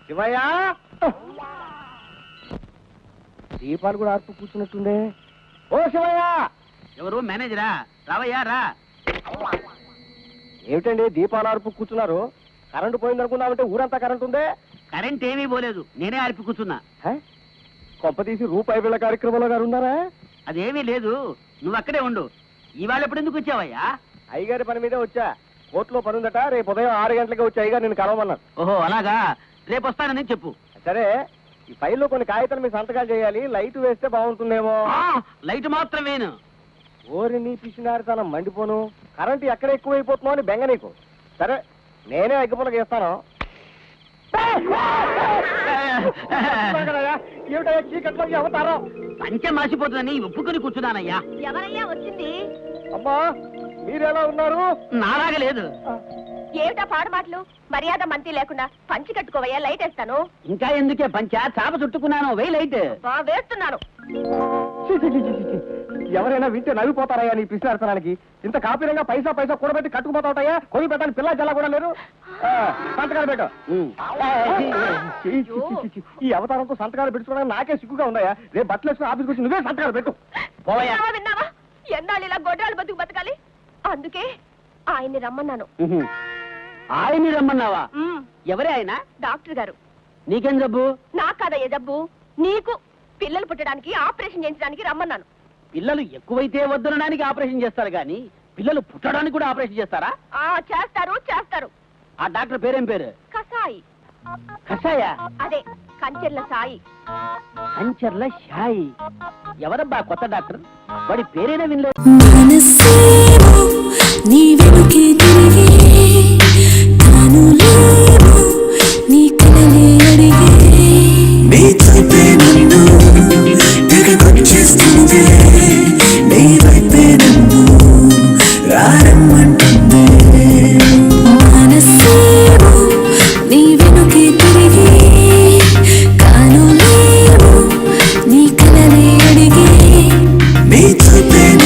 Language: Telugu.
శివయ్య దీపాలు కూడా ఆర్పు కూర్చున్నట్టుండే. ఓ శివయ్య! ఎవరు మేనేజరా? రావయ్యా రా. ఏమిటండి దీపాలు ఆర్పు కూర్చున్నారు? కరెంటు పోయిందనుకున్నామంటే ఊరంతా కరెంటు ఉందే. కరెంట్ ఏమీ పోలేదు, నేనే ఆర్పి కూర్చున్నా. కొంప తీసి రూపాయి బిళ్ళ కార్యక్రమంలో గారు ఉన్నారా? అదేమీ లేదు, నువ్వు అక్కడే ఉండు. ఇవాళ ఎప్పుడు ఎందుకు వచ్చావయ్యా? అయ్యగారి పని మీదే వచ్చా. కోర్టులో పని ఉందట, రేపు ఉదయం 6 గంటలకి వచ్చి అయ్యగారు నేను కలవమన్నారు. ఓహో అలాగా, రేపు వస్తానని చెప్పు. సరే, ఈ ఫైల్లో కొన్ని కాగితాలు మీ సంతకాలు చేయాలి. లైట్ వేస్తే బాగుంటుందేమో. లైట్ మాత్రం వేను. ఓరి నీ పిచ్చినారితనం మండిపోను. కరెంటు ఎక్కడ ఎక్కువైపోతుందో అని బెంగ నీకు. సరే, నేనే అగ్గిపుల్లకి ఇస్తాను. ఏమిటయ్యా చీకట్లోకి అవతారం? పంచ మాసిపోతుందని ఒప్పుకొని కూర్చున్నానయ్యా. ఎవరయ్యా వచ్చింది? అమ్మా, మీరెలా ఉన్నారు? నాలాగా లేదు. ఏమిటా పాడు మాటలు? మర్యాద మంతి లేకుండా పంచి కట్టుకోవయ్యా, లైట్ వేస్తాను. ఇంకా ఎందుకే పంచ? చాప చుట్టుకున్నాను, వెయ్యి లైట్. వేస్తున్నాను. ఎవరైనా వింటే నవ్విపోతారయ్యా నీ పిచ్చినారితనానికి. ఇంత కాపీరంగా పైసా పైసా కూడబెట్టి కట్టుకుపోతావుతాయా? కొని పెట్టాలి పిల్ల జల్లా కూడా లేరు. సంతకాలు పెట్టు. ఈ అవతారంతో సంతకాలు పెట్టుకోవడానికి నాకే సిగ్గుగా ఉన్నాయా? రేపు బట్టలు వేసుకుని ఆఫీస్కి వచ్చి నువ్వే సంతకాలు పెట్టు. విన్నావా? ఎన్నాళ్ళు ఇలా గొడ్రాలు బతుకు బతకాలి? అందుకే ఆయన్ని రమ్మన్నాను. ఆయన్ని రమ్మన్నావా? ఎవరే ఆయన? డాక్టర్ గారు. నీకేం జబ్బు? నాకు కాదయ్య జబ్బు, నీకు. పిల్లలు పుట్టడానికి ఆపరేషన్ చేయించడానికి రమ్మన్నాను. పిల్లలు ఎక్కువైతే వద్దనడానికి ఆపరేషన్ చేస్తారు గాని పిల్లలు పుట్టడానికి కూడా ఆపరేషన్ చేస్తారా? చేస్తారు చేస్తారు. ఆ డాక్టర్ పేరేం పేరు? కసాయి. కషాయ? అదే, కంచెర్ల సాయి. కంచెర్ల సాయి. ఎవరబ్బా కొత్త డాక్టర్? వాడి పేరేనా వినలేదు. నీ వెనుకే